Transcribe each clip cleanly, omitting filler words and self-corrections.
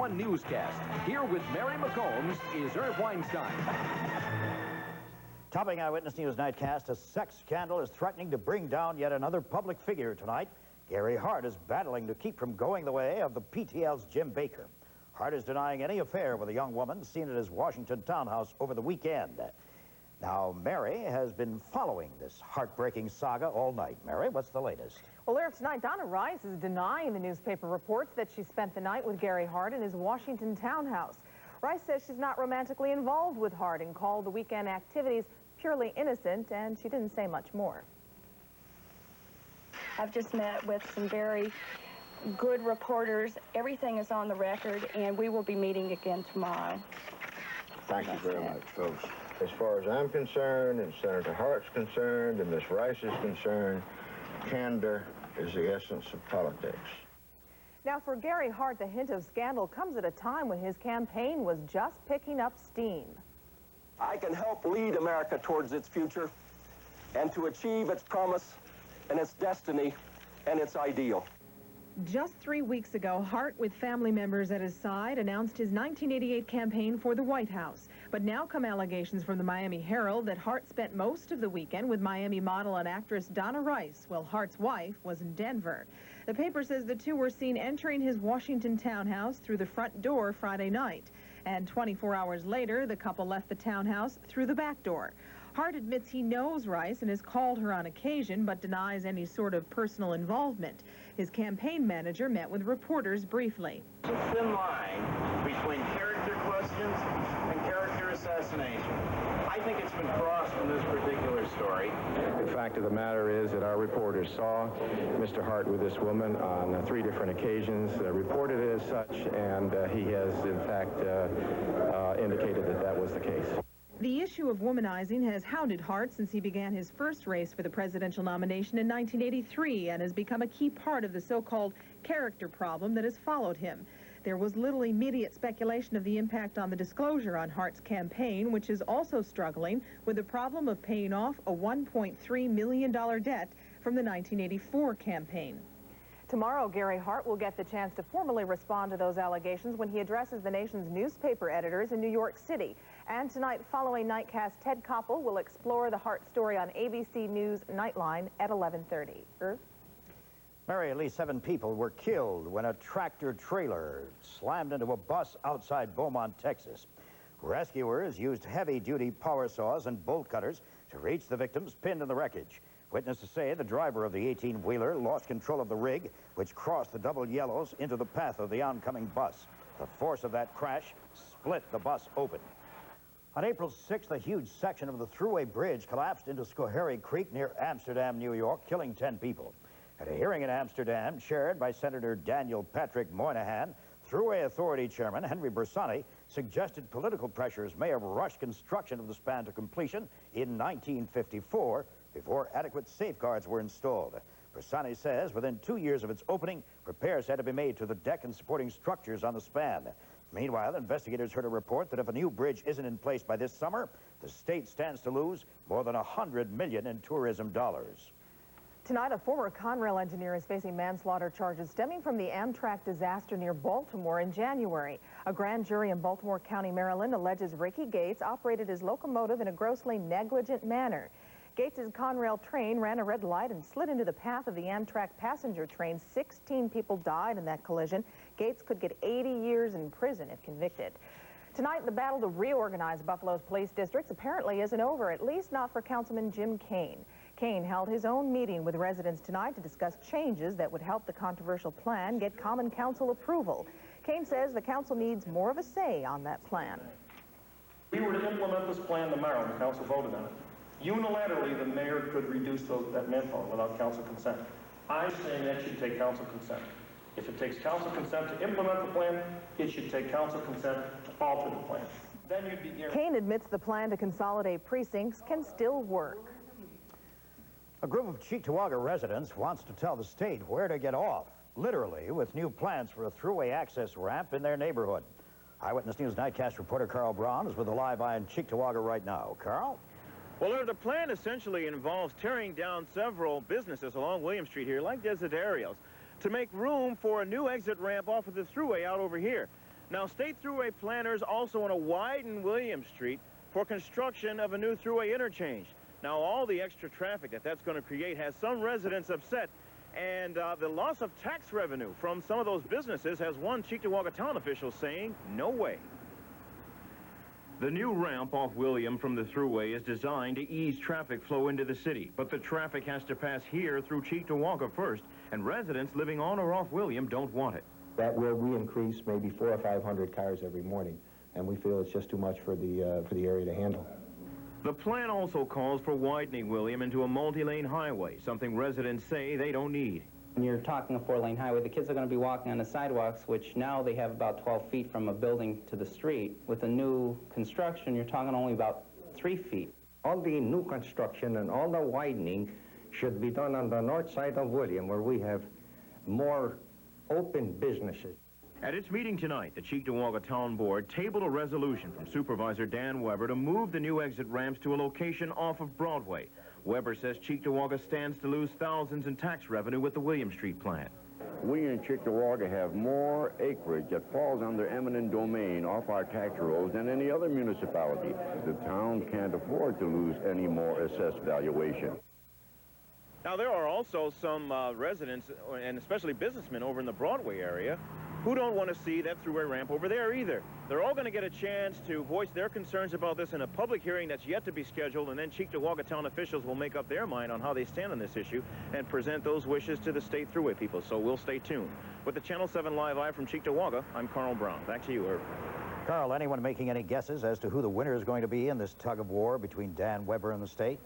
1 newscast. Here with Mary McCombs is Irv Weinstein. Topping Eyewitness News Nightcast, a sex scandal is threatening to bring down yet another public figure tonight. Gary Hart is battling to keep from going the way of the PTL's Jim Baker. Hart is denying any affair with a young woman seen at his Washington townhouse over the weekend. Now, Mary has been following this heartbreaking saga all night. Mary, what's the latest? Well, Irv, tonight, Donna Rice is denying the newspaper reports that she spent the night with Gary Hart in his Washington townhouse. Rice says she's not romantically involved with Hart and called the weekend activities purely innocent, and she didn't say much more. I've just met with some very good reporters. Everything is on the record, and we will be meeting again tomorrow. Thank you very much, folks. As far as I'm concerned, and Senator Hart's concerned, and Ms. Rice is concerned, candor is the essence of politics. Now, for Gary Hart, the hint of scandal comes at a time when his campaign was just picking up steam. I can help lead America towards its future and to achieve its promise and its destiny and its ideal. Just 3 weeks ago, Hart, with family members at his side, announced his 1988 campaign for the White House. But now come allegations from the Miami Herald that Hart spent most of the weekend with Miami model and actress Donna Rice, while Hart's wife was in Denver. The paper says the two were seen entering his Washington townhouse through the front door Friday night. And 24 hours later, the couple left the townhouse through the back door. Hart admits he knows Rice and has called her on occasion, but denies any sort of personal involvement. His campaign manager met with reporters briefly. It's a thin line between character questions and character assassination. I think it's been crossed in this particular story. The fact of the matter is that our reporters saw Mr. Hart with this woman on 3 different occasions, reported it as such, and he has, in fact, indicated that that was the case. The issue of womanizing has hounded Hart since he began his first race for the presidential nomination in 1983 and has become a key part of the so-called character problem that has followed him. There was little immediate speculation of the impact on the disclosure on Hart's campaign, which is also struggling with the problem of paying off a $1.3 million debt from the 1984 campaign. Tomorrow, Gary Hart will get the chance to formally respond to those allegations when he addresses the nation's newspaper editors in New York City. And tonight, following Nightcast, Ted Koppel will explore the Hart story on ABC News Nightline at 11:30. Irv? Mary, at least 7 people were killed when a tractor-trailer slammed into a bus outside Beaumont, Texas. Rescuers used heavy-duty power saws and bolt cutters to reach the victims pinned in the wreckage. Witnesses say the driver of the 18-wheeler lost control of the rig, which crossed the double yellows into the path of the oncoming bus. The force of that crash split the bus open. On April 6th, a huge section of the Thruway Bridge collapsed into Schoharie Creek near Amsterdam, New York, killing 10 people. At a hearing in Amsterdam, chaired by Senator Daniel Patrick Moynihan, Thruway Authority Chairman Henry Bersani suggested political pressures may have rushed construction of the span to completion in 1954 before adequate safeguards were installed. Bersani says within 2 years of its opening, repairs had to be made to the deck and supporting structures on the span. Meanwhile, investigators heard a report that if a new bridge isn't in place by this summer, the state stands to lose more than $100 million in tourism dollars. Tonight, a former Conrail engineer is facing manslaughter charges stemming from the Amtrak disaster near Baltimore in January. A grand jury in Baltimore County, Maryland, alleges Ricky Gates operated his locomotive in a grossly negligent manner. Gates's Conrail train ran a red light and slid into the path of the Amtrak passenger train. 16 people died in that collision. Gates could get 80 years in prison if convicted. Tonight, the battle to reorganize Buffalo's police districts apparently isn't over, at least not for Councilman Jim Kane. Kane held his own meeting with residents tonight to discuss changes that would help the controversial plan get Common Council approval. Kane says the council needs more of a say on that plan. If we were to implement this plan tomorrow, the council voted on it. Unilaterally, the mayor could reduce that manpower without council consent. I'm saying that should take council consent. If it takes council consent to implement the plan, it should take council consent to alter the plan. Then you'd be guaranteed. Kane admits the plan to consolidate precincts can still work. A group of Cheektowaga residents wants to tell the state where to get off, literally, with new plans for a thruway access ramp in their neighborhood. Eyewitness News Nightcast reporter Carl Brown is with a live eye in Cheektowaga right now. Carl? Well, the plan essentially involves tearing down several businesses along William Street here, like Desiderios, to make room for a new exit ramp off of the thruway out over here. Now, state thruway planners also want to widen William Street for construction of a new thruway interchange. Now, all the extra traffic that's going to create has some residents upset, and the loss of tax revenue from some of those businesses has one Cheektowaga town official saying, no way. The new ramp off William from the thruway is designed to ease traffic flow into the city, but the traffic has to pass here through Cheektowaga first, and residents living on or off William don't want it. That will re-increase maybe 400 or 500 cars every morning, and we feel it's just too much for the area to handle. The plan also calls for widening William into a multi-lane highway, something residents say they don't need. When you're talking a 4-lane highway, the kids are going to be walking on the sidewalks, which now they have about 12 feet from a building to the street. With the new construction, you're talking only about 3 feet. All the new construction and all the widening should be done on the north side of William, where we have more open businesses. At its meeting tonight, the Cheektowaga Town Board tabled a resolution from Supervisor Dan Weber to move the new exit ramps to a location off of Broadway. Weber says Cheektowaga stands to lose thousands in tax revenue with the William Street plan. We in Cheektowaga have more acreage that falls under eminent domain off our tax rolls than any other municipality. The town can't afford to lose any more assessed valuation. Now, there are also some residents, and especially businessmen over in the Broadway area, who don't want to see that thruway ramp over there either. They're all going to get a chance to voice their concerns about this in a public hearing that's yet to be scheduled, and then Cheektowaga town officials will make up their mind on how they stand on this issue and present those wishes to the state thruway people. So we'll stay tuned. With the Channel 7 Live Eye from Cheektowaga, I'm Carl Brown. Back to you, Irv. Carl, anyone making any guesses as to who the winner is going to be in this tug of war between Dan Weber and the state?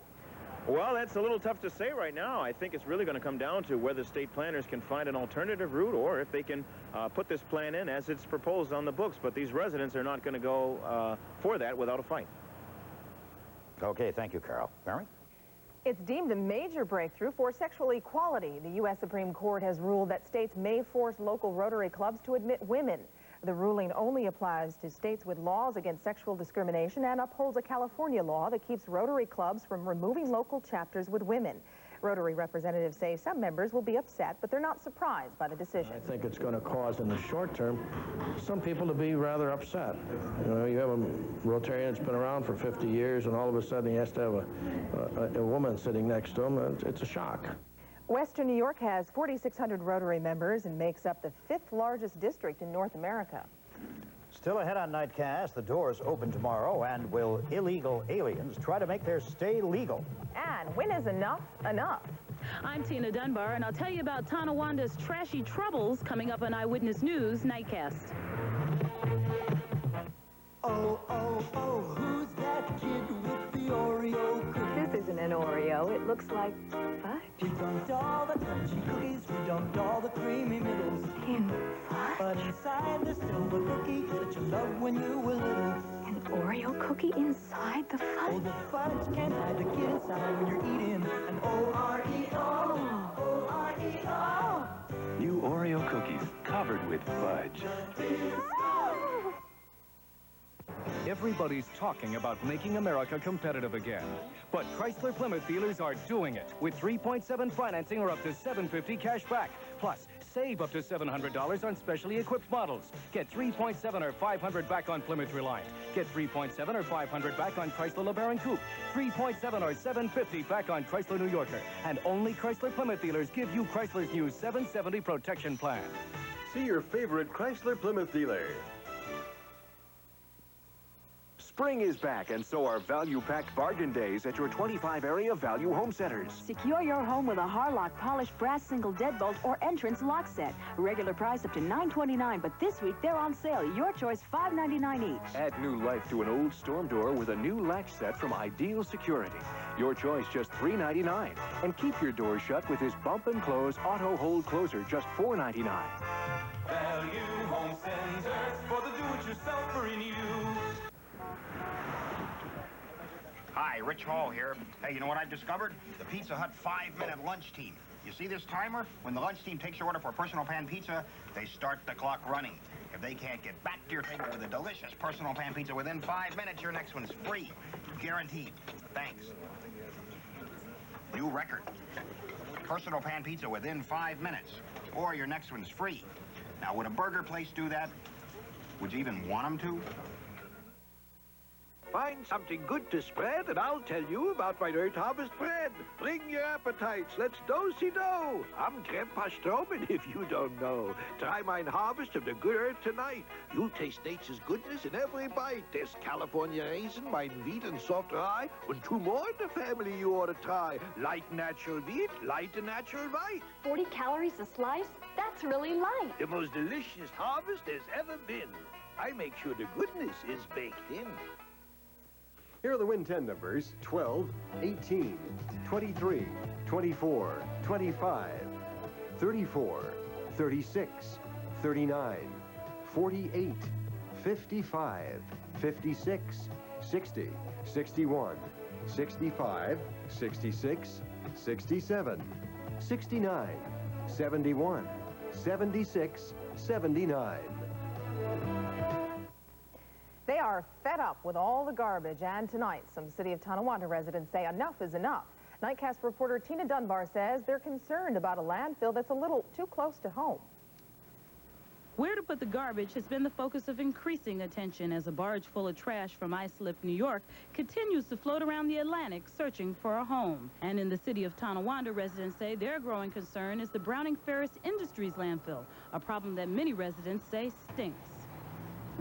Well, that's a little tough to say right now. I think it's really going to come down to whether state planners can find an alternative route or if they can put this plan in as it's proposed on the books. But these residents are not going to go for that without a fight. Okay, thank you, Carl. Mary? It's deemed a major breakthrough for sexual equality. The U.S. Supreme Court has ruled that states may force local Rotary clubs to admit women. The ruling only applies to states with laws against sexual discrimination and upholds a California law that keeps Rotary clubs from removing local chapters with women. Rotary representatives say some members will be upset, but they're not surprised by the decision. I think it's going to cause, in the short term, some people to be rather upset. You know, you have a Rotarian that's been around for 50 years, and all of a sudden he has to have a woman sitting next to him. It's a shock. Western New York has 4,600 Rotary members and makes up the 5th largest district in North America. Still ahead on Nightcast, the doors open tomorrow, and will illegal aliens try to make their stay legal? And when is enough enough? I'm Tina Dunbar, and I'll tell you about Tonawanda's trashy troubles coming up on Eyewitness News Nightcast. Oh, oh, oh, who's that kid with the Oreo cookie? This isn't an Oreo. It looks like fudge. We dumped all the crunchy cookies, we dumped all the creamy middles. In fudge? But inside there's still the cookie that you loved when you were little. An Oreo cookie inside the fudge? Oh, the fudge can't hide the kid inside when you're eating an O-R-E-O. O-R-E-O. New Oreo cookies covered with fudge. Everybody's talking about making America competitive again. But Chrysler Plymouth dealers are doing it with 3.7 financing or up to $750 cash back. Plus, save up to $700 on specially equipped models. Get 3.7 or $500 back on Plymouth Reliant. Get 3.7 or $500 back on Chrysler LeBaron Coupe. 3.7 or $750 back on Chrysler New Yorker. And only Chrysler Plymouth dealers give you Chrysler's new 770 protection plan. See your favorite Chrysler Plymouth dealer. Spring is back, and so are value-packed bargain days at your 25 area value home centers. Secure your home with a Harlock polished brass single deadbolt or entrance lock set. Regular price up to $9.29, but this week they're on sale. Your choice, $5.99 each. Add new life to an old storm door with a new latch set from Ideal Security. Your choice, just $3.99. And keep your door shut with this bump and close auto hold closer, just $4.99. Value Home Centers for the do-it-yourselfer in you. Hi, Rich Hall here. Hey, you know what I've discovered? The Pizza Hut 5-minute lunch team. You see this timer? When the lunch team takes your order for personal pan pizza, they start the clock running. If they can't get back to your table with a delicious personal pan pizza within 5 minutes, your next one's free. Guaranteed. Thanks. New record. Personal pan pizza within 5 minutes, or your next one's free. Now, would a burger place do that? Would you even want them to? Find something good to spread, and I'll tell you about my earth harvest bread. Bring your appetites. Let's do-si-do. I'm Grandpa Strowman, if you don't know. Try mine harvest of the good earth tonight. You'll taste nature's goodness in every bite. There's California raisin, mine wheat and soft rye, and 2 more in the family you ought to try. Light natural wheat, light and natural white. 40 calories a slice? That's really light. The most delicious harvest there's ever been. I make sure the goodness is baked in. Here are the Win 10 numbers: 12, 18, 23, 24, 25, 34, 36, 39, 48, 55, 56, 60, 61, 65, 66, 67, 69, 71, 76, 79. They are fed up with all the garbage, and tonight some City of Tonawanda residents say enough is enough. Nightcast reporter Tina Dunbar says they're concerned about a landfill that's a little too close to home. Where to put the garbage has been the focus of increasing attention as a barge full of trash from Islip, New York, continues to float around the Atlantic searching for a home. And in the City of Tonawanda, residents say their growing concern is the Browning Ferris Industries landfill, a problem that many residents say stinks.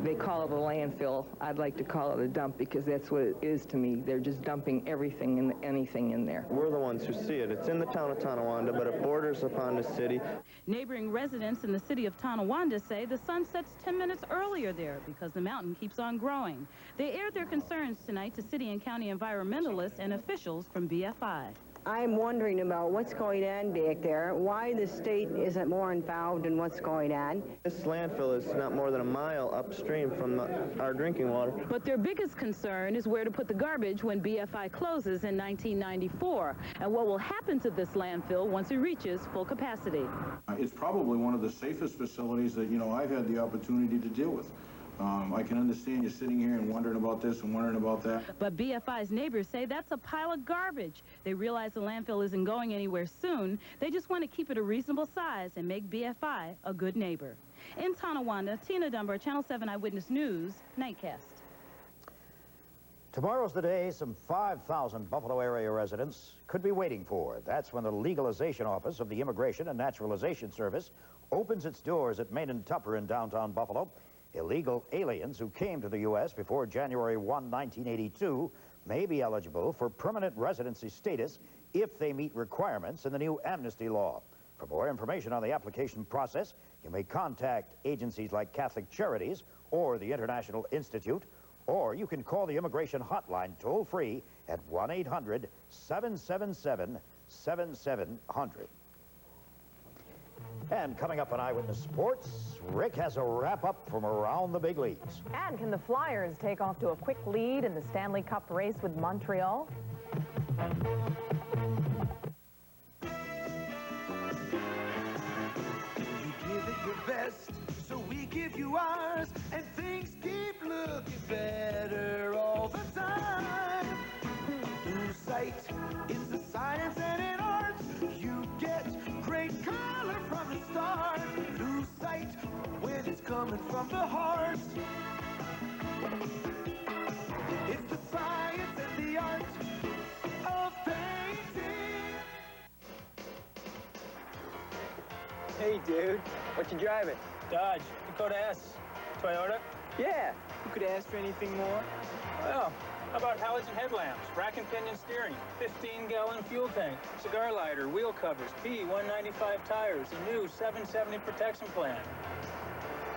They call it a landfill. I'd like to call it a dump because that's what it is to me. They're just dumping everything and anything in there. We're the ones who see it. It's in the town of Tonawanda, but it borders upon the city. Neighboring residents in the City of Tonawanda say the sun sets 10 minutes earlier there because the mountain keeps on growing. They aired their concerns tonight to city and county environmentalists and officials from BFI. I'm wondering about what's going on back there, why the state isn't more involved in what's going on. This landfill is not more than a mile upstream from our drinking water. But their biggest concern is where to put the garbage when BFI closes in 1994, and what will happen to this landfill once it reaches full capacity. It's probably one of the safest facilities that, I've had the opportunity to deal with. I can understand you sitting here and wondering about this and wondering about that. But BFI's neighbors say that's a pile of garbage. They realize the landfill isn't going anywhere soon. They just want to keep it a reasonable size and make BFI a good neighbor. In Tonawanda, Tina Dunbar, Channel 7 Eyewitness News, Nightcast. Tomorrow's the day some 5,000 Buffalo area residents could be waiting for. That's when the legalization office of the Immigration and Naturalization Service opens its doors at Main and Tupper in downtown Buffalo. Illegal aliens who came to the U.S. before January 1, 1982 may be eligible for permanent residency status if they meet requirements in the new amnesty law. For more information on the application process, you may contact agencies like Catholic Charities or the International Institute, or you can call the immigration hotline toll-free at 1-800-777-7700. And coming up on Eyewitness Sports, Rick has a wrap-up from around the big leagues. And can the Flyers take off to a quick lead in the Stanley Cup race with Montreal? You give it your best, so we give you ours, and things keep looking better all the time. Through sight, it's the science and in arts, you get great color from the start. Lose sight when it's coming from the heart. It's the science and the art of painting. Hey, dude. What you driving? Dodge. Dakota S. Toyota? Yeah. You could ask for anything more? Well, how about halogen headlamps, rack and pinion steering, 15-gallon fuel tank, cigar lighter, wheel covers, P195 tires, a new 770 protection plan,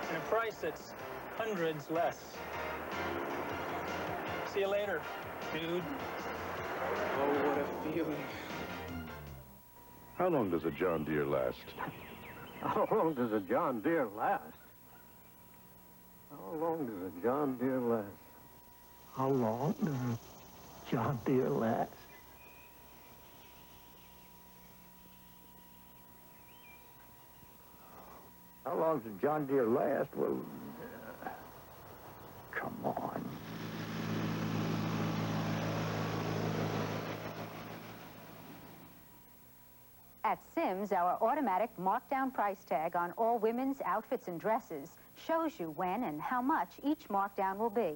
and a price that's hundreds less. See you later, dude. Oh, what a feeling. How long does a John Deere last? How long does a John Deere last? How long does a John Deere last? How long does a John Deere last? How long does a John Deere last? Well, come on. At Sims, our automatic markdown price tag on all women's outfits and dresses shows you when and how much each markdown will be.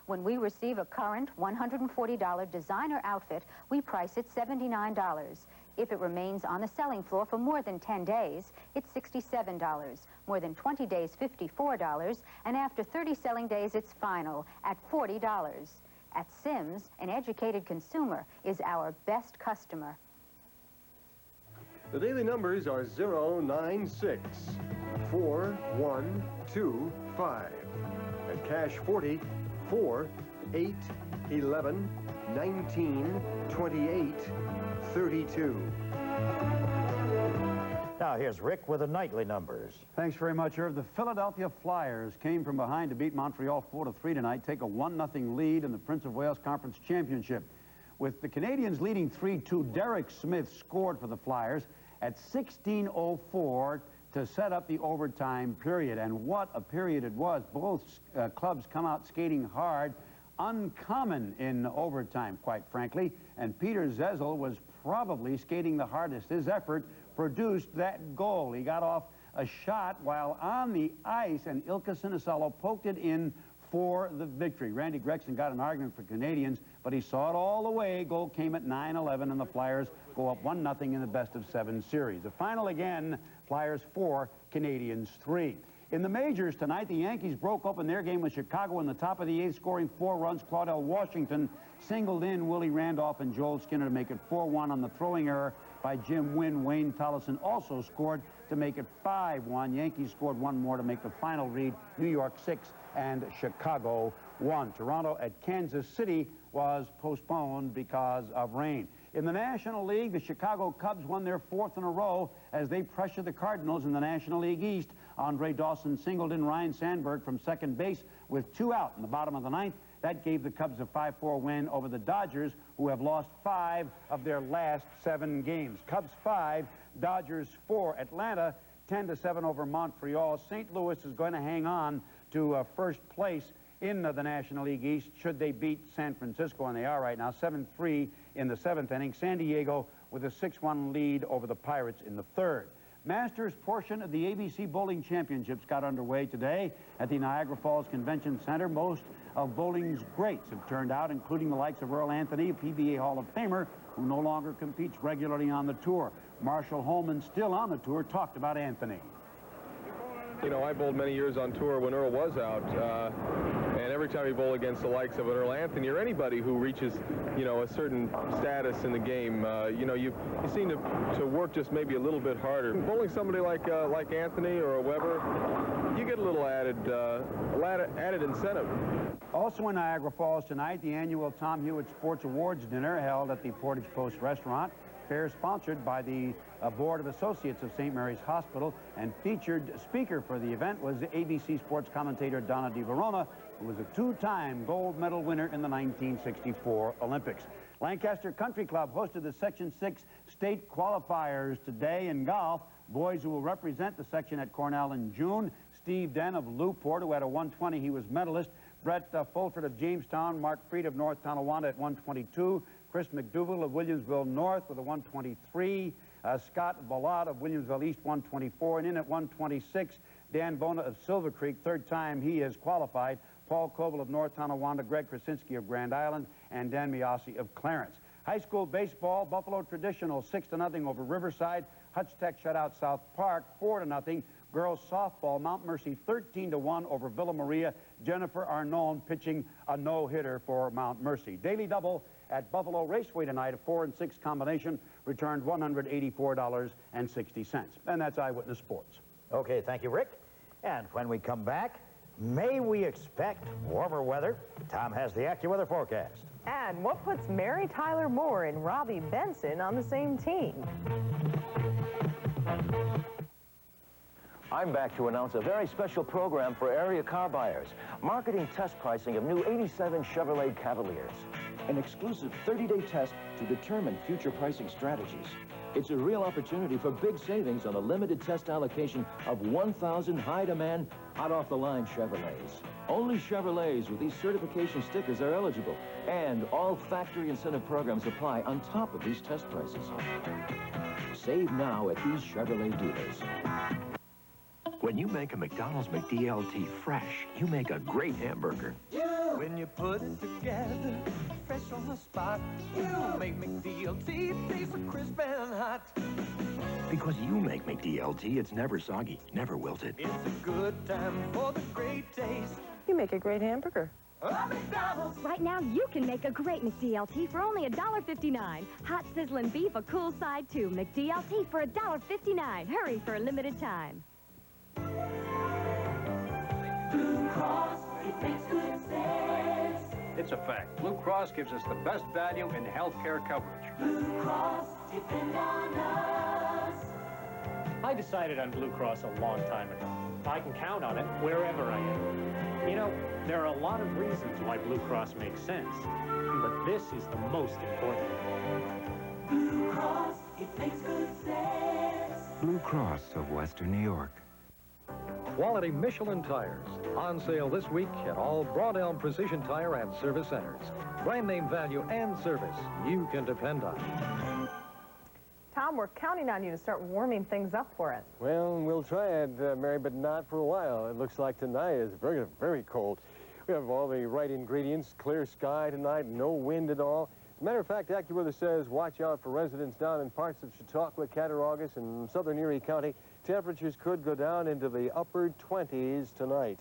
When we receive a current $140 designer outfit, we price it $79. If it remains on the selling floor for more than 10 days, it's $67. More than 20 days, $54. And after 30 selling days, it's final at $40. At Sims, an educated consumer is our best customer. The daily numbers are 096 4125. At cash 40, 4, 8, 11, 19, 28, 32. Now here's Rick with the nightly numbers. Thanks very much, Irv. The Philadelphia Flyers came from behind to beat Montreal 4-3 tonight, take a 1-0 lead in the Prince of Wales Conference Championship. With the Canadians leading 3-2, Derek Smith scored for the Flyers at 16:04 to set up the overtime period. And what a period it was. Both clubs come out skating hard, uncommon in overtime, quite frankly. And Peter Zezel was probably skating the hardest. His effort produced that goal. He got off a shot while on the ice, and Ilka Sinisalo poked it in for the victory. Randy Gregson got an argument for Canadians, but he saw it all the way. Goal came at 9:11, and the Flyers go up 1-0 in the best-of-7 series. The final again, Flyers 4, Canadians 3. In the majors tonight, the Yankees broke open their game with Chicago in the top of the 8th, scoring 4 runs. Claudel Washington singled in Willie Randolph and Joel Skinner to make it 4-1 on the throwing error by Jim Wynn. Wayne Tollison also scored to make it 5-1. Yankees scored 1 more to make the final read. New York 6 and Chicago 1. Toronto at Kansas City was postponed because of rain. In the National League, the Chicago Cubs won their 4th in a row as they pressured the Cardinals in the National League East. Andre Dawson singled in Ryan Sandberg from second base with 2 out in the bottom of the 9th. That gave the Cubs a 5-4 win over the Dodgers, who have lost 5 of their last 7 games. Cubs 5, Dodgers 4. Atlanta 10-7 over Montreal. St. Louis is going to hang on to first place in the National League East should they beat San Francisco, and they are right now, 7-3 in the 7th inning. San Diego with a 6-1 lead over the Pirates in the 3rd. Masters portion of the ABC Bowling Championships got underway today at the Niagara Falls Convention Center. Most of bowling's greats have turned out, including the likes of Earl Anthony, a PBA Hall of Famer, who no longer competes regularly on the tour. Marshall Holman, still on the tour, talked about Anthony. You know, I bowled many years on tour when Earl was out, and every time you bowl against the likes of an Earl Anthony or anybody who reaches, you know, a certain status in the game, you know, you seem to work just maybe a little bit harder. Bowling somebody like Anthony or a Weber, you get a little added incentive. Also in Niagara Falls tonight, the annual Tom Hewitt Sports Awards dinner held at the Portage Post restaurant. Fair sponsored by the Board of Associates of St. Mary's Hospital, and featured speaker for the event was ABC Sports commentator Donna DiVerona, who was a 2-time gold medal winner in the 1964 Olympics. Lancaster Country Club hosted the Section 6 state qualifiers today in golf. Boys who will represent the section at Cornell in June. Steve Den of Newport, who had a 120, he was medalist. Brett Fulford of Jamestown, Mark Freed of North Tonawanda at 122. Chris McDougal of Williamsville North with a 123. Scott Ballard of Williamsville East, 124. And in at 126, Dan Bona of Silver Creek, 3rd time he has qualified. Paul Koval of North Tonawanda, Greg Krasinski of Grand Island, and Dan Miossi of Clarence. High school baseball, Buffalo Traditional 6-0 over Riverside. Hutch Tech shut out South Park 4-0. Girls softball, Mount Mercy 13-1 over Villa Maria. Jennifer Arnone pitching a no-hitter for Mount Mercy. Daily double at Buffalo Raceway tonight, a 4 and 6 combination, returned $184.60. And that's Eyewitness Sports. Okay, thank you, Rick. And when we come back, may we expect warmer weather? Tom has the AccuWeather forecast. And what puts Mary Tyler Moore and Robbie Benson on the same team? I'm back to announce a very special program for area car buyers. Marketing test pricing of new 87 Chevrolet Cavaliers. An exclusive 30-day test to determine future pricing strategies. It's a real opportunity for big savings on a limited test allocation of 1,000 high-demand, hot-off-the-line Chevrolets. Only Chevrolets with these certification stickers are eligible, and all factory incentive programs apply on top of these test prices. Save now at these Chevrolet dealers. When you make a McDonald's McDLT fresh, you make a great hamburger. When you put it together, fresh on the spot, you make McDLT taste so crisp and hot. Because you make McDLT, it's never soggy, never wilted. It's a good time for the great taste. You make a great hamburger. McDonald's. Right now, you can make a great McDLT for only $1.59. Hot sizzling beef, a cool side too. McDLT for $1.59. Hurry for a limited time. Blue Cross, it makes good sense. It's a fact. Blue Cross gives us the best value in health care coverage. Blue Cross, depend on us. I decided on Blue Cross a long time ago. I can count on it wherever I am. You know, there are a lot of reasons why Blue Cross makes sense, but this is the most important. Blue Cross, it makes good sense. Blue Cross of Western New York. Quality Michelin tires. On sale this week at all Broad Elm Precision Tire and Service Centers. Brand name value and service you can depend on. Tom, we're counting on you to start warming things up for us. Well, we'll try it, Mary, but not for a while. It looks like tonight is very, very cold. We have all the right ingredients, clear sky tonight, no wind at all. As a matter of fact, AccuWeather says watch out for residents down in parts of Chautauqua, Cattaraugus, and southern Erie County. Temperatures could go down into the upper 20s tonight.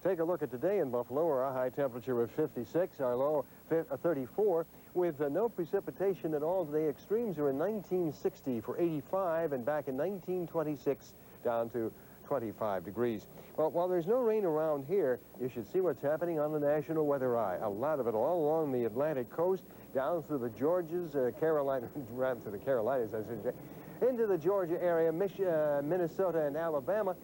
Take a look at today in Buffalo, where our high temperature of 56, our low 34, with no precipitation at all today. Extremes are in 1960 for 85 and back in 1926 down to 25 degrees. Well, while there's no rain around here, you should see what's happening on the National Weather Eye. A lot of it all along the Atlantic coast, down through the Georgias, Carolina, rather through the Carolinas, I should say, into the Georgia area, Minnesota and Alabama.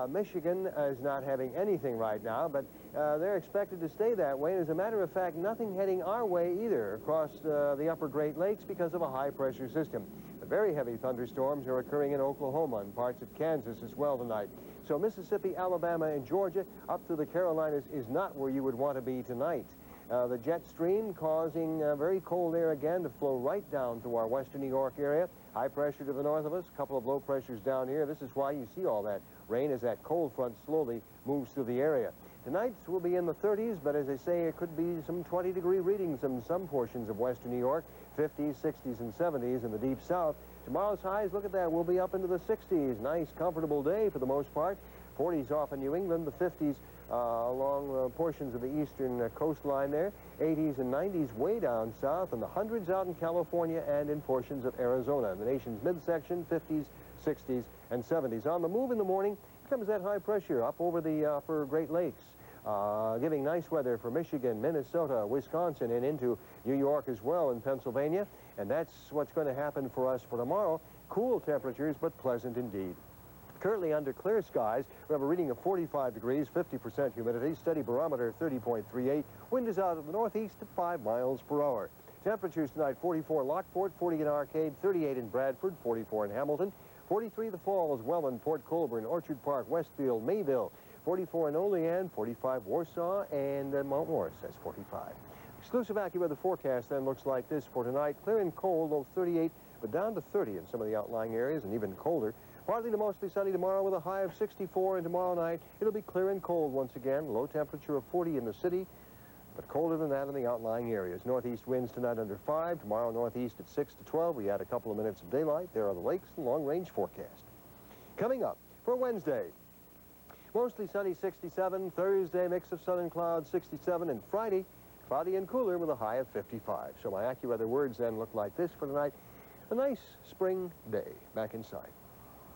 Michigan is not having anything right now, but they're expected to stay that way. And as a matter of fact, nothing heading our way either across the upper Great Lakes because of a high-pressure system. The very heavy thunderstorms are occurring in Oklahoma and parts of Kansas as well tonight. So Mississippi, Alabama, and Georgia up through the Carolinas is not where you would want to be tonight. The jet stream causing very cold air again to flow right down to our western New York area. High pressure to the north of us, a couple of low pressures down here. This is why you see all that rain as that cold front slowly moves through the area. Tonight's will be in the 30s, but as I say, it could be some 20-degree readings in some portions of western New York, 50s, 60s, and 70s in the deep south. Tomorrow's highs, look at that, we'll be up into the 60s. Nice, comfortable day for the most part. 40s off in New England, the 50s along portions of the eastern coastline there. 80s and 90s way down south, and the hundreds out in California and in portions of Arizona. In the nation's midsection, 50s, 60s, and 70s. On the move in the morning comes that high pressure up over the upper Great Lakes, giving nice weather for Michigan, Minnesota, Wisconsin, and into New York as well, in Pennsylvania. And that's what's going to happen for us for tomorrow. Cool temperatures, but pleasant indeed. Currently under clear skies, we have a reading of 45 degrees, 50% humidity, steady barometer 30.38. Wind is out of the northeast at 5 miles per hour. Temperatures tonight, 44 in Lockport, 40 in Arcade, 38 in Bradford, 44 in Hamilton, 43 the Falls, Welland, Port Colborne, Orchard Park, Westfield, Mayville, 44 in Olean, 45 Warsaw, and Mount Morris, that's 45. Exclusive AccuWeather forecast then looks like this for tonight. Clear and cold, low 38, but down to 30 in some of the outlying areas, and even colder. Partly to mostly sunny tomorrow with a high of 64, and tomorrow night it'll be clear and cold once again. Low temperature of 40 in the city, but colder than that in the outlying areas. Northeast winds tonight under 5. Tomorrow northeast at 6 to 12. We add a couple of minutes of daylight. There are the lakes and long-range forecast. Coming up for Wednesday, mostly sunny 67. Thursday, mix of sun and clouds 67. And Friday, cloudy and cooler with a high of 55. So my AccuWeather words then look like this for tonight. A nice spring day. Back inside.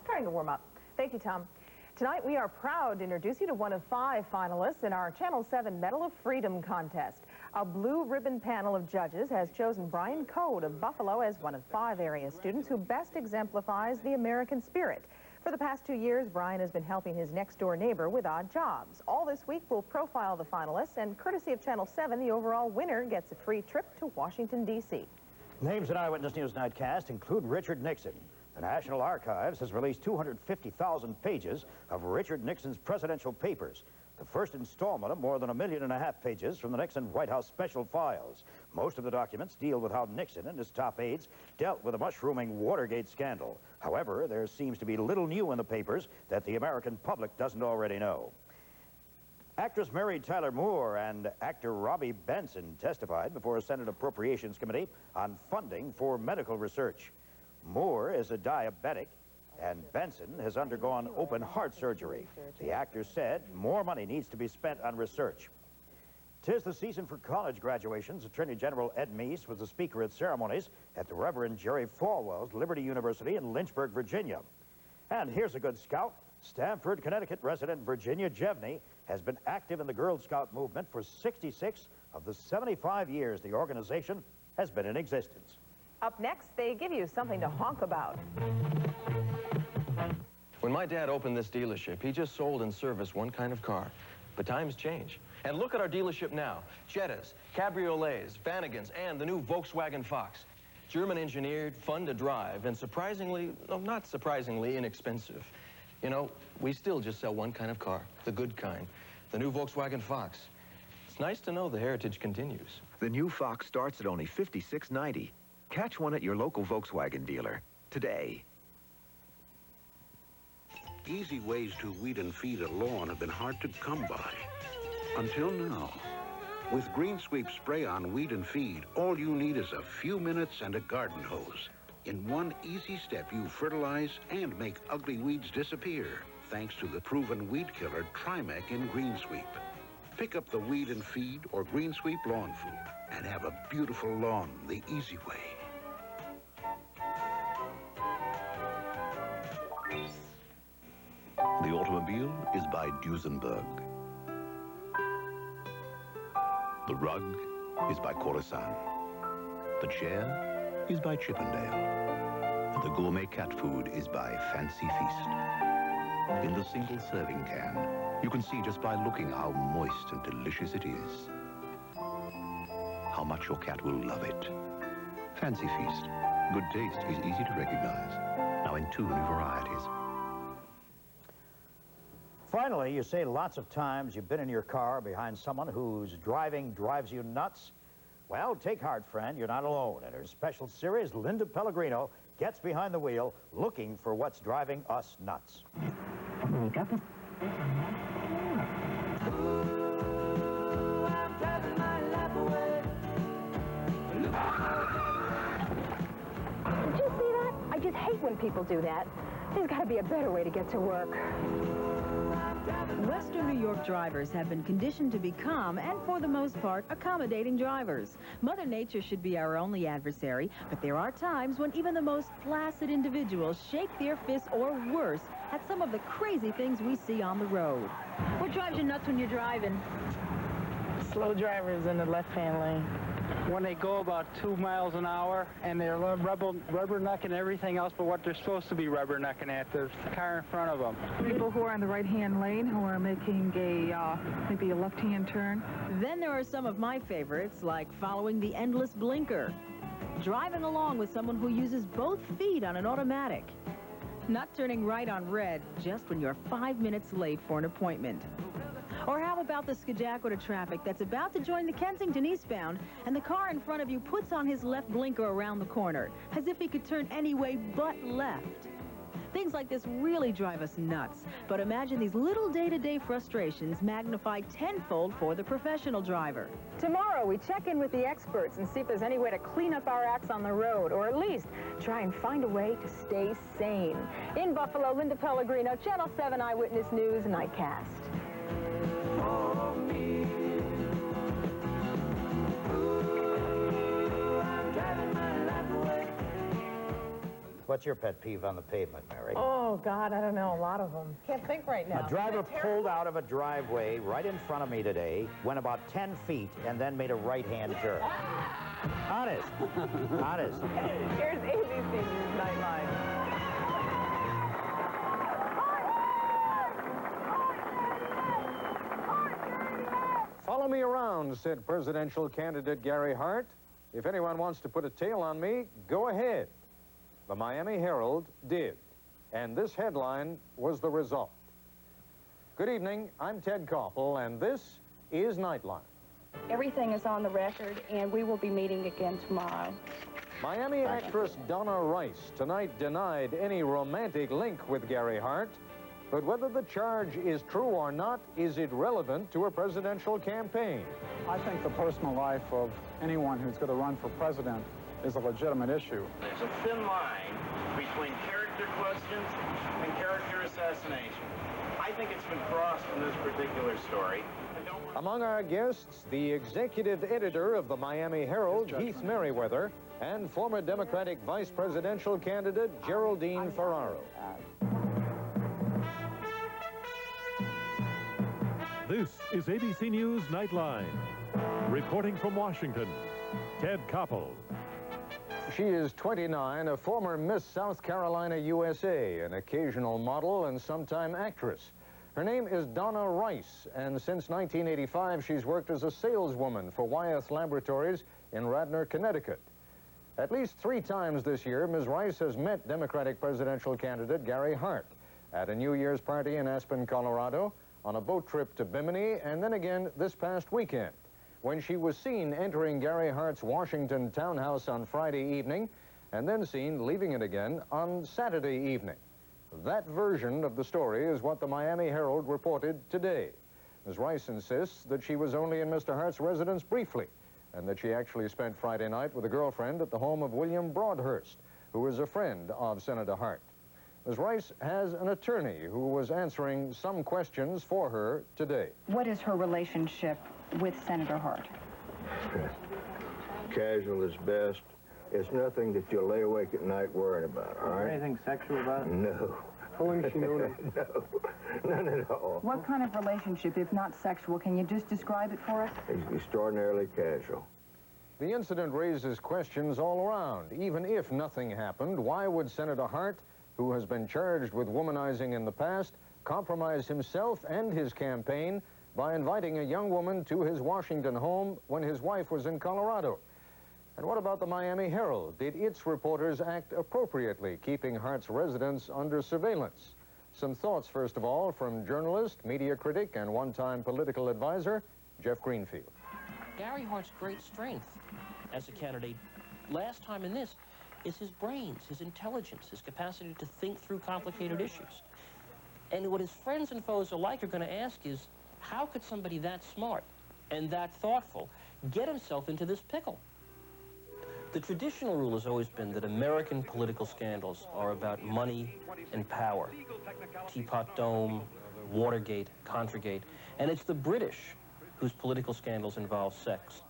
Starting to warm up. Thank you, Tom. Tonight, we are proud to introduce you to one of 5 finalists in our Channel 7 Medal of Freedom contest. A blue ribbon panel of judges has chosen Brian Code of Buffalo as one of 5 area students who best exemplifies the American spirit. For the past 2 years, Brian has been helping his next-door neighbor with odd jobs. All this week, we'll profile the finalists, and courtesy of Channel 7, the overall winner gets a free trip to Washington, D.C. Names in Eyewitness News Nightcast include Richard Nixon. The National Archives has released 250,000 pages of Richard Nixon's presidential papers. The first installment of more than 1.5 million pages from the Nixon White House special files. Most of the documents deal with how Nixon and his top aides dealt with the mushrooming Watergate scandal. However, there seems to be little new in the papers that the American public doesn't already know. Actress Mary Tyler Moore and actor Robbie Benson testified before a Senate Appropriations Committee on funding for medical research. Moore is a diabetic, and Benson has undergone open heart surgery. The actor said more money needs to be spent on research. 'Tis the season for college graduations. Attorney General Ed Meese was the speaker at ceremonies at the Reverend Jerry Falwell's Liberty University in Lynchburg, Virginia. And here's a good scout. Stamford, Connecticut resident Virginia Jevney has been active in the Girl Scout movement for 66 of the 75 years the organization has been in existence. Up next, they give you something to honk about. When my dad opened this dealership, he just sold and serviced one kind of car. But times change. And look at our dealership now. Jettas, cabriolets, Vanagons, and the new Volkswagen Fox. German engineered, fun to drive, and surprisingly, no, not surprisingly, inexpensive. You know, we still just sell one kind of car, the good kind, the new Volkswagen Fox. It's nice to know the heritage continues. The new Fox starts at only $56.90. Catch one at your local Volkswagen dealer today. Easy ways to weed and feed a lawn have been hard to come by. Until now. With Green Sweep Spray-On Weed and Feed, all you need is a few minutes and a garden hose. In one easy step, you fertilize and make ugly weeds disappear, thanks to the proven weed killer Trimec in Green Sweep. Pick up the Weed and Feed or Green Sweep Lawn Food and have a beautiful lawn the easy way. The automobile is by Duesenberg. The rug is by Khorasan. The chair is by Chippendale. And the gourmet cat food is by Fancy Feast. In the single serving can, you can see just by looking how moist and delicious it is. How much your cat will love it. Fancy Feast. Good taste is easy to recognize. Now in 2 new varieties. Finally, you say lots of times you've been in your car behind someone whose driving drives you nuts. Well, take heart, friend, you're not alone. In her special series, Linda Pellegrino gets behind the wheel looking for what's driving us nuts. Did you see that? I just hate when people do that. There's got to be a better way to get to work. Western New York drivers have been conditioned to become, and for the most part, accommodating drivers. Mother Nature should be our only adversary, but there are times when even the most placid individuals shake their fists or worse at some of the crazy things we see on the road. What drives you nuts when you're driving? Slow drivers in the left-hand lane. When they go about 2 miles an hour and they're rubbernecking everything else but what they're supposed to be rubbernecking at, the car in front of them. People who are in the right-hand lane who are making a maybe a left-hand turn. Then there are some of my favorites, like following the endless blinker, driving along with someone who uses both feet on an automatic, not turning right on red just when you're 5 minutes late for an appointment. Or how about the skedaddle traffic that's about to join the Kensington eastbound, and the car in front of you puts on his left blinker around the corner, as if he could turn any way but left. Things like this really drive us nuts, but imagine these little day-to-day frustrations magnified tenfold for the professional driver. Tomorrow, we check in with the experts and see if there's any way to clean up our acts on the road, or at least try and find a way to stay sane. In Buffalo, Linda Pellegrino, Channel 7 Eyewitness News Nightcast. What's your pet peeve on the pavement, Mary? Oh, God, I don't know. A lot of them. Can't think right now. A driver pulled out of a driveway right in front of me today, went about 10 feet, and then made a right-hand turn. Honest. Honest. Here's ABC News Nightline. Follow me around, said presidential candidate Gary Hart. If anyone wants to put a tail on me, go ahead. The Miami Herald did, and this headline was the result. Good evening, I'm Ted Koppel, and this is Nightline. Everything is on the record, and we will be meeting again tomorrow. Miami actress Donna Rice tonight denied any romantic link with Gary Hart, but whether the charge is true or not is irrelevant to a presidential campaign. I think the personal life of anyone who's going to run for president is a legitimate issue. There's a thin line between character questions and character assassination. I think it's been crossed in this particular story. Among our guests, the executive editor of the Miami Herald, Heath Merriweather, and former Democratic vice presidential candidate Geraldine Ferraro. This is ABC News Nightline. Reporting from Washington, Ted Koppel. She is 29, a former Miss South Carolina USA, an occasional model and sometime actress. Her name is Donna Rice, and since 1985, she's worked as a saleswoman for Wyeth Laboratories in Radnor, Connecticut. At least 3 times this year, Ms. Rice has met Democratic presidential candidate Gary Hart at a New Year's party in Aspen, Colorado, on a boat trip to Bimini, and then again this past weekend, when she was seen entering Gary Hart's Washington townhouse on Friday evening, and then seen leaving it again on Saturday evening. That version of the story is what the Miami Herald reported today. Ms. Rice insists that she was only in Mr. Hart's residence briefly, and that she actually spent Friday night with a girlfriend at the home of William Broadhurst, who is a friend of Senator Hart. Ms. Rice has an attorney who was answering some questions for her today. What is her relationship with Senator Hart? Casual is best. It's nothing that you'll lay awake at night worrying about, all right? Anything sexual about it? No. How long has she known him? No, none at all. What kind of relationship, if not sexual? Can you just describe it for us? It's extraordinarily casual. The incident raises questions all around. Even if nothing happened, why would Senator Hart, who has been charged with womanizing in the past, compromise himself and his campaign by inviting a young woman to his Washington home when his wife was in Colorado? And what about the Miami Herald? Did its reporters act appropriately, keeping Hart's residence under surveillance? Some thoughts, first of all, from journalist, media critic, and one-time political advisor, Jeff Greenfield. Gary Hart's great strength as a candidate, last time in this, is his brains, his intelligence, his capacity to think through complicated issues. And what his friends and foes alike are going to ask is, how could somebody that smart and that thoughtful get himself into this pickle? The traditional rule has always been that American political scandals are about money and power. Teapot Dome, Watergate, Contragate, and it's the British whose political scandals involve sex.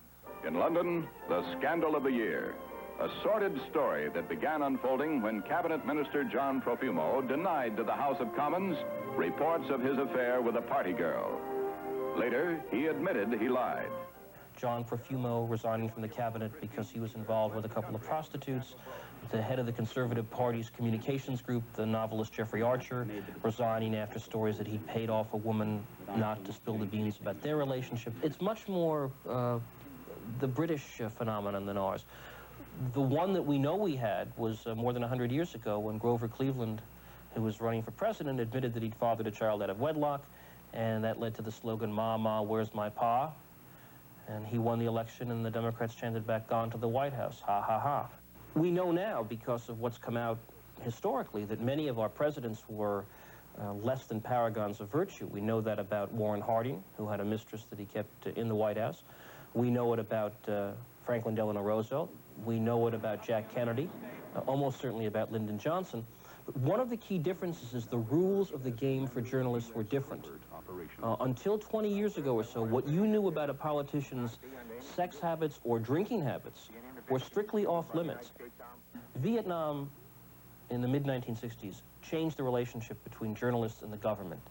In London, the scandal of the year. A sordid story that began unfolding when Cabinet Minister John Profumo denied to the House of Commons reports of his affair with a party girl. Later, he admitted he lied. John Profumo resigning from the cabinet because he was involved with a couple of prostitutes. The head of the Conservative Party's communications group, the novelist Jeffrey Archer, resigning after stories that he'd paid off a woman not to spill the beans about their relationship. It's much more the British phenomenon than ours. The one that we know we had was more than 100 years ago when Grover Cleveland, who was running for president, admitted that he'd fathered a child out of wedlock, and that led to the slogan, "Ma, Ma, where's my pa?" And he won the election, and the Democrats chanted back, "Gone to the White House, ha, ha, ha." We know now, because of what's come out historically, that many of our presidents were less than paragons of virtue. We know that about Warren Harding, who had a mistress that he kept in the White House. We know it about Franklin Delano Roosevelt. We know it about Jack Kennedy, almost certainly about Lyndon Johnson. But one of the key differences is the rules of the game for journalists were different. Until 20 years ago or so, what you knew about a politician's sex habits or drinking habits were strictly off limits. Vietnam, in the mid-1960s, changed the relationship between journalists and the government.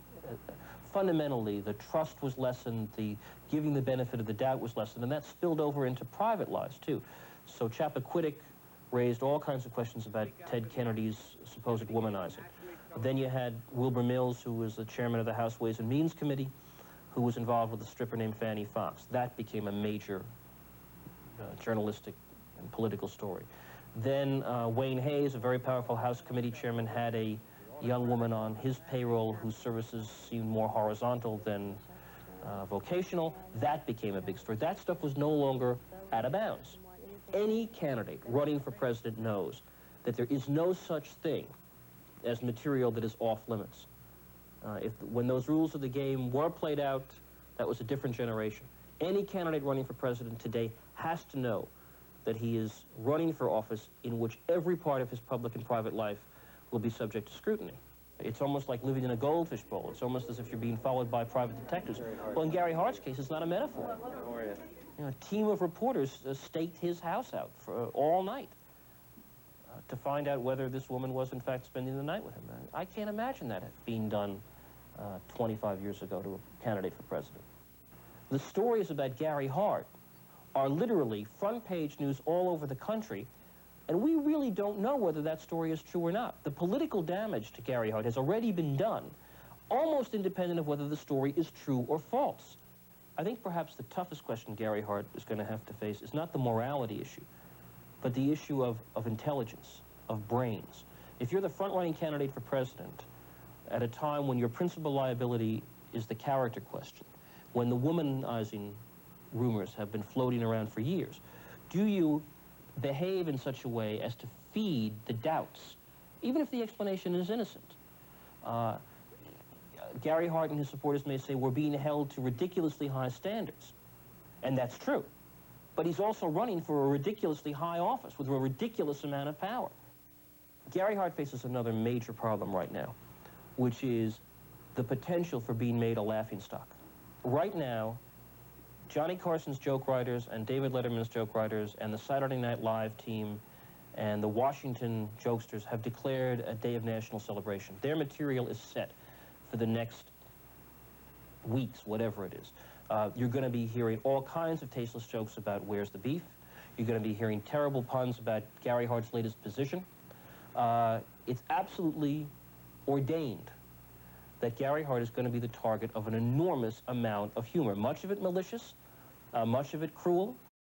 Fundamentally, the trust was lessened, the giving the benefit of the doubt was lessened, and that spilled over into private lives, too. So Chappaquiddick raised all kinds of questions about Ted Kennedy's supposed womanizing. Then you had Wilbur Mills, who was the chairman of the House Ways and Means Committee, who was involved with a stripper named Fannie Fox. That became a major journalistic and political story. Then Wayne Hayes, a very powerful House committee chairman, had a young woman on his payroll whose services seemed more horizontal than vocational. That became a big story. That stuff was no longer out of bounds. Any candidate running for president knows that there is no such thing as material that is off limits. When those rules of the game were played out, that was a different generation. Any candidate running for president today has to know that he is running for office in which every part of his public and private life will be subject to scrutiny. It's almost like living in a goldfish bowl. It's almost as if you're being followed by private detectives. Well, in Gary Hart's case, it's not a metaphor. You know, a team of reporters staked his house out for all night to find out whether this woman was, in fact, spending the night with him. I can't imagine that being done 25 years ago to a candidate for president. The stories about Gary Hart are literally front-page news all over the country, and we really don't know whether that story is true or not. The political damage to Gary Hart has already been done, almost independent of whether the story is true or false. I think perhaps the toughest question Gary Hart is going to have to face is not the morality issue, but the issue of intelligence, of brains. If you're the front-running candidate for president at a time when your principal liability is the character question, when the womanizing rumors have been floating around for years, do you behave in such a way as to feed the doubts, even if the explanation is innocent? Gary Hart and his supporters may say we're being held to ridiculously high standards, and that's true. But he's also running for a ridiculously high office with a ridiculous amount of power. Gary Hart faces another major problem right now, which is the potential for being made a laughingstock. Right now, Johnny Carson's joke writers and David Letterman's joke writers and the Saturday Night Live team and the Washington jokesters have declared a day of national celebration. Their material is set for the next weeks, whatever it is. You're going to be hearing all kinds of tasteless jokes about where's the beef. You're going to be hearing terrible puns about Gary Hart's latest position. It's absolutely ordained that Gary Hart is going to be the target of an enormous amount of humor, much of it malicious, much of it cruel,